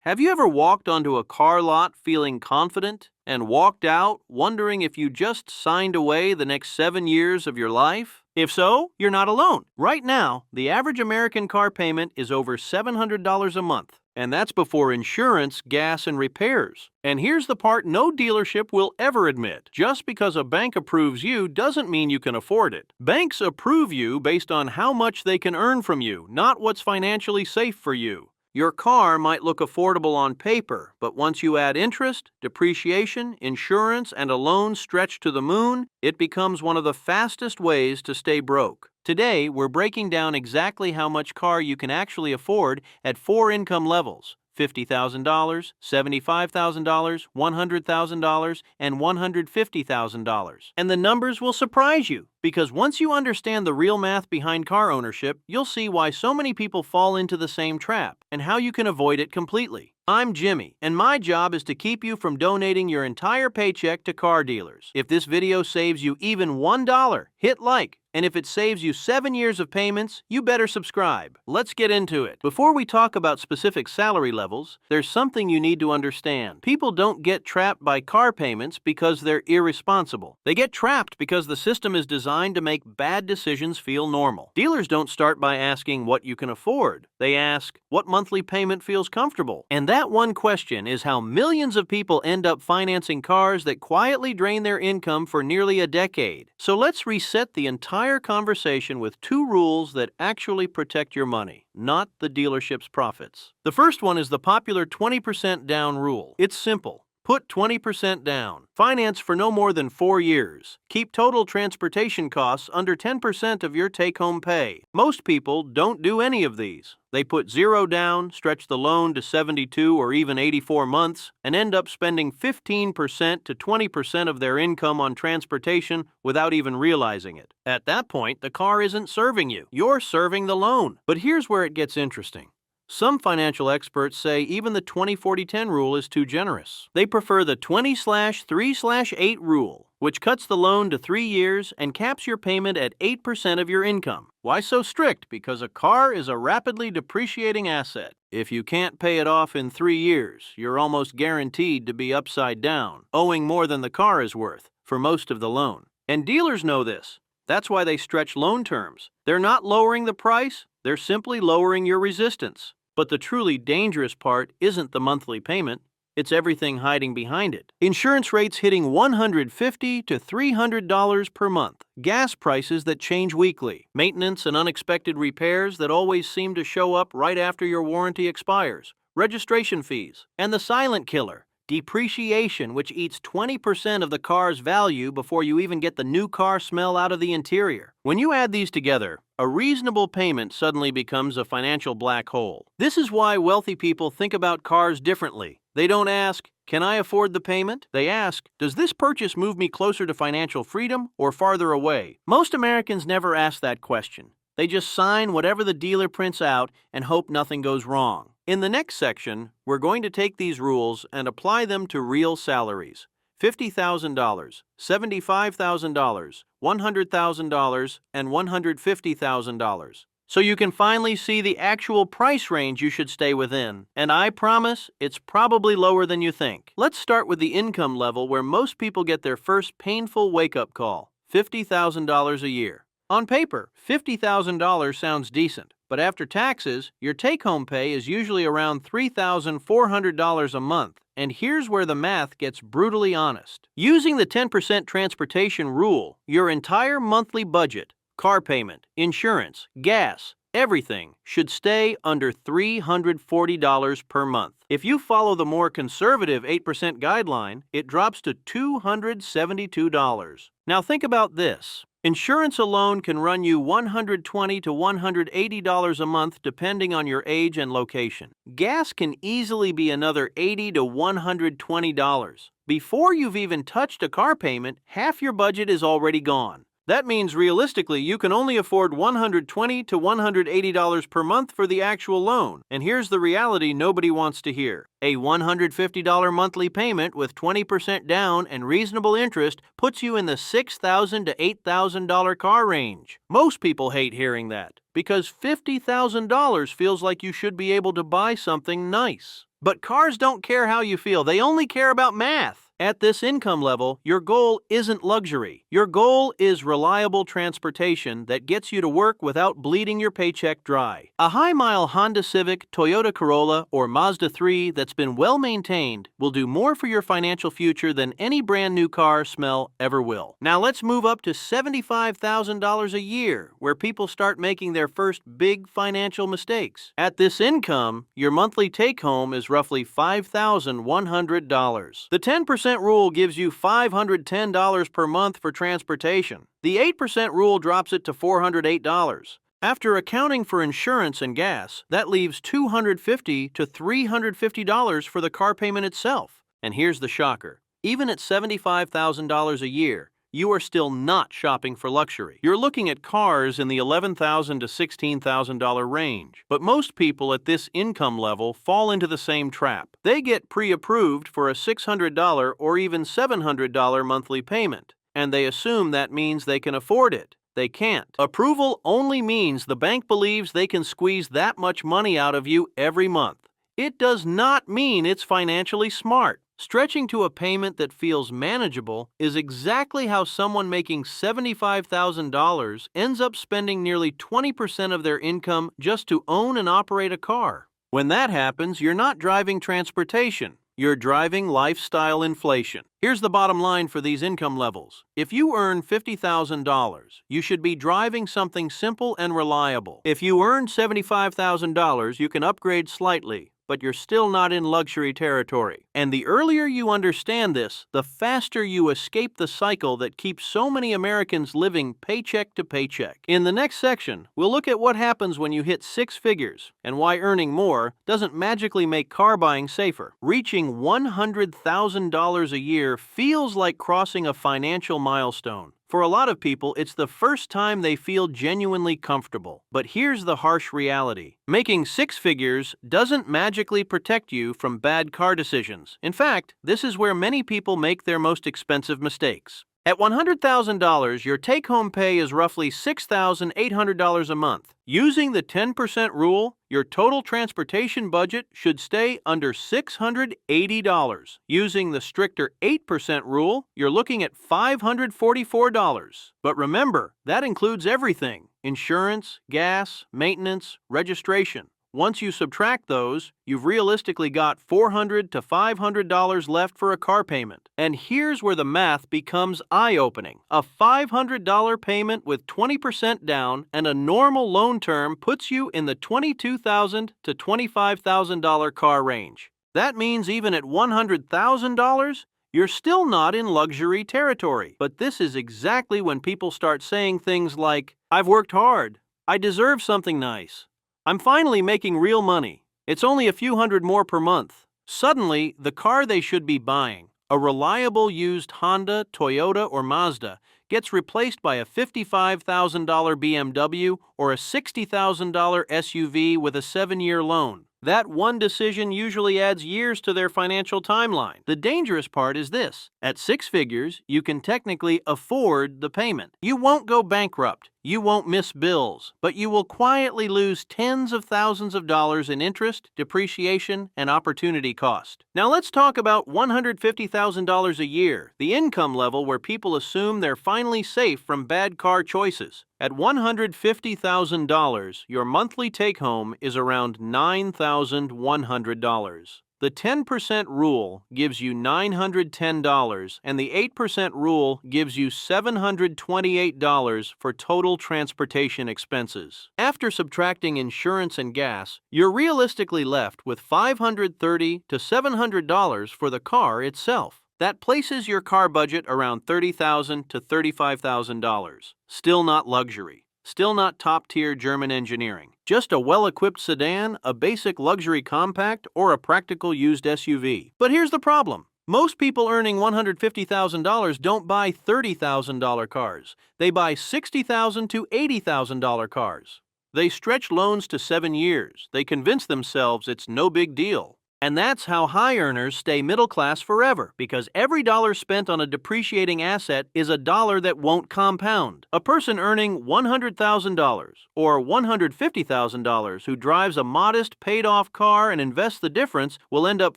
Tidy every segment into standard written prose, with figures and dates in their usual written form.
Have you ever walked onto a car lot feeling confident and walked out wondering if you just signed away the next 7 years of your life? If so, you're not alone. Right now, the average American car payment is over $700 a month, and that's before insurance, gas, and repairs. And here's the part no dealership will ever admit. Just because a bank approves you doesn't mean you can afford it. Banks approve you based on how much they can earn from you, not what's financially safe for you. Your car might look affordable on paper, but once you add interest, depreciation, insurance, and a loan stretched to the moon, it becomes one of the fastest ways to stay broke. Today, we're breaking down exactly how much car you can actually afford at 4 income levels: $50,000, $75,000, $100,000, and $150,000. And the numbers will surprise you, because once you understand the real math behind car ownership, you'll see why so many people fall into the same trap and how you can avoid it completely. I'm Jimmy, and my job is to keep you from donating your entire paycheck to car dealers. If this video saves you even $1, hit like. And if it saves you 7 years of payments, you better subscribe. Let's get into it. Before we talk about specific salary levels, there's something you need to understand. People don't get trapped by car payments because they're irresponsible. They get trapped because the system is designed to make bad decisions feel normal. Dealers don't start by asking what you can afford. They ask what monthly payment feels comfortable. And that one question is how millions of people end up financing cars that quietly drain their income for nearly a decade. So let's reset the entire conversation with 2 rules that actually protect your money, not the dealership's profits. The first one is the popular 20% down rule. It's simple. Put 20% down. Finance for no more than 4 years. Keep total transportation costs under 10% of your take-home pay. Most people don't do any of these. They put 0 down, stretch the loan to 72 or even 84 months, and end up spending 15% to 20% of their income on transportation without even realizing it. At that point, the car isn't serving you. You're serving the loan. But here's where it gets interesting. Some financial experts say even the 20-40-10 rule is too generous. They prefer the 20/3/8 rule, which cuts the loan to 3 years and caps your payment at 8% of your income. Why so strict? Because a car is a rapidly depreciating asset. If you can't pay it off in 3 years, you're almost guaranteed to be upside down, owing more than the car is worth for most of the loan. And dealers know this. That's why they stretch loan terms. They're not lowering the price, they're simply lowering your resistance. But the truly dangerous part isn't the monthly payment, it's everything hiding behind it. Insurance rates hitting $150 to $300 per month, gas prices that change weekly, maintenance and unexpected repairs that always seem to show up right after your warranty expires, registration fees, and the silent killer, depreciation, which eats 20% of the car's value before you even get the new car smell out of the interior. When you add these together, a reasonable payment suddenly becomes a financial black hole. This is why wealthy people think about cars differently. They don't ask, "Can I afford the payment?" They ask, "Does this purchase move me closer to financial freedom or farther away?" Most Americans never ask that question. They just sign whatever the dealer prints out and hope nothing goes wrong. In the next section, we're going to take these rules and apply them to real salaries: $50,000, $75,000, $100,000, and $150,000. So you can finally see the actual price range you should stay within. And I promise, it's probably lower than you think. Let's start with the income level where most people get their first painful wake-up call: $50,000 a year. On paper, $50,000 sounds decent, but after taxes, your take-home pay is usually around $3,400 a month. And here's where the math gets brutally honest. Using the 10% transportation rule, your entire monthly budget, car payment, insurance, gas, everything should stay under $340 per month. If you follow the more conservative 8% guideline, it drops to $272. Now think about this. Insurance alone can run you $120 to $180 a month depending on your age and location. Gas can easily be another $80 to $120. Before you've even touched a car payment, half your budget is already gone. That means realistically you can only afford $120 to $180 per month for the actual loan. And here's the reality nobody wants to hear. A $150 monthly payment with 20% down and reasonable interest puts you in the $6,000 to $8,000 car range. Most people hate hearing that because $50,000 feels like you should be able to buy something nice. But cars don't care how you feel, they only care about math. At this income level, your goal isn't luxury. Your goal is reliable transportation that gets you to work without bleeding your paycheck dry. A high-mile Honda Civic, Toyota Corolla, or Mazda 3 that's been well-maintained will do more for your financial future than any brand-new car smell ever will. Now let's move up to $75,000 a year, where people start making their first big financial mistakes. At this income, your monthly take-home is roughly $5,100. The 10% rule gives you $510 per month for transportation. The 8% rule drops it to $408. After accounting for insurance and gas, that leaves $250 to $350 for the car payment itself. And here's the shocker. Even at $75,000 a year, you are still not shopping for luxury. You're looking at cars in the $11,000 to $16,000 range. But most people at this income level fall into the same trap. They get pre-approved for a $600 or even $700 monthly payment, and they assume that means they can afford it. They can't. Approval only means the bank believes they can squeeze that much money out of you every month. It does not mean it's financially smart. Stretching to a payment that feels manageable is exactly how someone making $75,000 ends up spending nearly 20% of their income just to own and operate a car. When that happens, you're not driving transportation. You're driving lifestyle inflation. Here's the bottom line for these income levels. If you earn $50,000, you should be driving something simple and reliable. If you earn $75,000, you can upgrade slightly, but you're still not in luxury territory. And the earlier you understand this, the faster you escape the cycle that keeps so many Americans living paycheck to paycheck. In the next section, we'll look at what happens when you hit six figures and why earning more doesn't magically make car buying safer. Reaching $100,000 a year feels like crossing a financial milestone. For a lot of people, it's the first time they feel genuinely comfortable. But here's the harsh reality. Making six figures doesn't magically protect you from bad car decisions. In fact, this is where many people make their most expensive mistakes. At $100,000, your take-home pay is roughly $6,800 a month. Using the 10% rule, your total transportation budget should stay under $680. Using the stricter 8% rule, you're looking at $544. But remember, that includes everything: insurance, gas, maintenance, registration. Once you subtract those, you've realistically got $400 to $500 left for a car payment. And here's where the math becomes eye-opening. A $500 payment with 20% down and a normal loan term puts you in the $22,000 to $25,000 car range. That means even at $100,000, you're still not in luxury territory. But this is exactly when people start saying things like, "I've worked hard. I deserve something nice. I'm finally making real money. It's only a few hundred more per month." Suddenly, the car they should be buying, a reliable used Honda, Toyota, or Mazda, gets replaced by a $55,000 BMW or a $60,000 SUV with a 7-year loan. That one decision usually adds years to their financial timeline. The dangerous part is this: at six figures, you can technically afford the payment. You won't go bankrupt. You won't miss bills, but you will quietly lose tens of thousands of dollars in interest, depreciation, and opportunity cost. Now let's talk about $150,000 a year, the income level where people assume they're finally safe from bad car choices. At $150,000, your monthly take-home is around $9,100. The 10% rule gives you $910, and the 8% rule gives you $728 for total transportation expenses. After subtracting insurance and gas, you're realistically left with $530 to $700 for the car itself. That places your car budget around $30,000 to $35,000. Still not luxury. Still not top-tier German engineering. Just a well-equipped sedan, a basic luxury compact, or a practical used SUV. But here's the problem. Most people earning $150,000 don't buy $30,000 cars. They buy $60,000 to $80,000 cars. They stretch loans to 7 years. They convince themselves it's no big deal. And that's how high earners stay middle class forever, because every dollar spent on a depreciating asset is a dollar that won't compound. A person earning $100,000 or $150,000 who drives a modest paid-off car and invests the difference will end up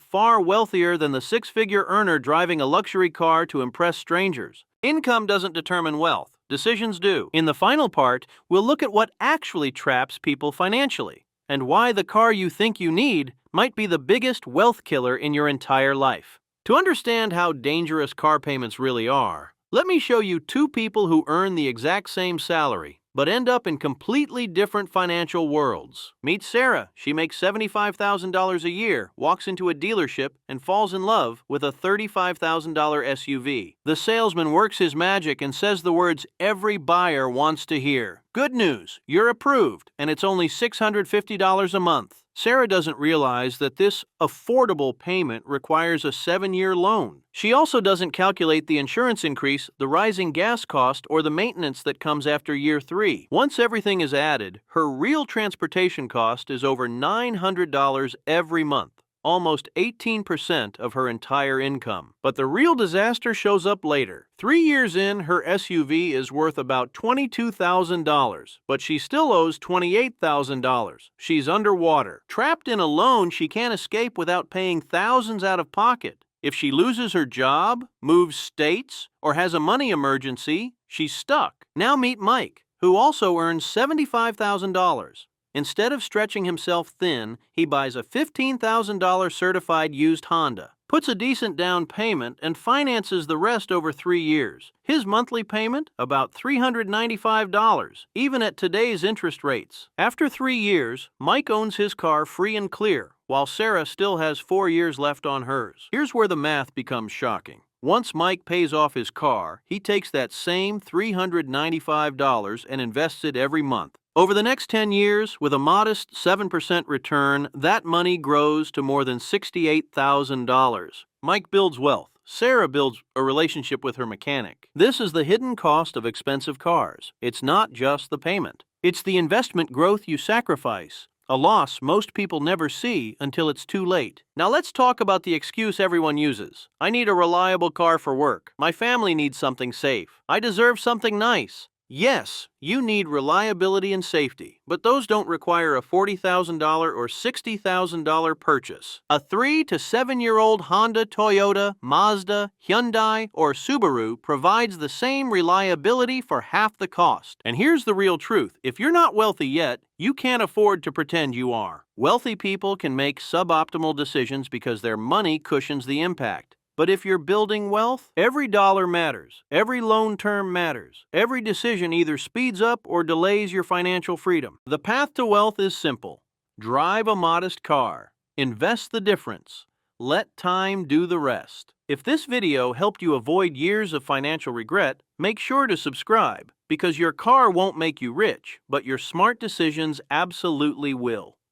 far wealthier than the six-figure earner driving a luxury car to impress strangers. Income doesn't determine wealth. Decisions do. In the final part, we'll look at what actually traps people financially and why the car you think you need might be the biggest wealth killer in your entire life. To understand how dangerous car payments really are, let me show you two people who earn the exact same salary but end up in completely different financial worlds. Meet Sarah. She makes $75,000 a year, walks into a dealership, and falls in love with a $35,000 SUV. The salesman works his magic and says the words every buyer wants to hear. Good news, you're approved, and it's only $650 a month. Sarah doesn't realize that this affordable payment requires a 7-year loan. She also doesn't calculate the insurance increase, the rising gas cost, or the maintenance that comes after year 3. Once everything is added, her real transportation cost is over $900 every month, almost 18% of her entire income. But the real disaster shows up later. 3 years in, her SUV is worth about $22,000, but she still owes $28,000. She's underwater, trapped in a loan she can't escape without paying thousands out of pocket. If she loses her job, moves states, or has a money emergency, she's stuck. Now meet Mike, who also earns $75,000. Instead of stretching himself thin, he buys a $15,000 certified used Honda, puts a decent down payment, and finances the rest over 3 years. His monthly payment? About $395, even at today's interest rates. After 3 years, Mike owns his car free and clear, while Sarah still has 4 years left on hers. Here's where the math becomes shocking. Once Mike pays off his car, he takes that same $395 and invests it every month. Over the next 10 years, with a modest 7% return, that money grows to more than $68,000. Mike builds wealth. Sarah builds a relationship with her mechanic. This is the hidden cost of expensive cars. It's not just the payment. It's the investment growth you sacrifice, a loss most people never see until it's too late. Now let's talk about the excuse everyone uses. I need a reliable car for work. My family needs something safe. I deserve something nice. Yes, you need reliability and safety, but those don't require a $40,000 or $60,000 purchase. A 3 to 7-year-old Honda, Toyota, Mazda, Hyundai, or Subaru provides the same reliability for half the cost. And here's the real truth. If you're not wealthy yet, you can't afford to pretend you are. Wealthy people can make suboptimal decisions because their money cushions the impact. But if you're building wealth, every dollar matters. Every loan term matters. Every decision either speeds up or delays your financial freedom. The path to wealth is simple. Drive a modest car. Invest the difference. Let time do the rest. If this video helped you avoid years of financial regret, make sure to subscribe, because your car won't make you rich, but your smart decisions absolutely will.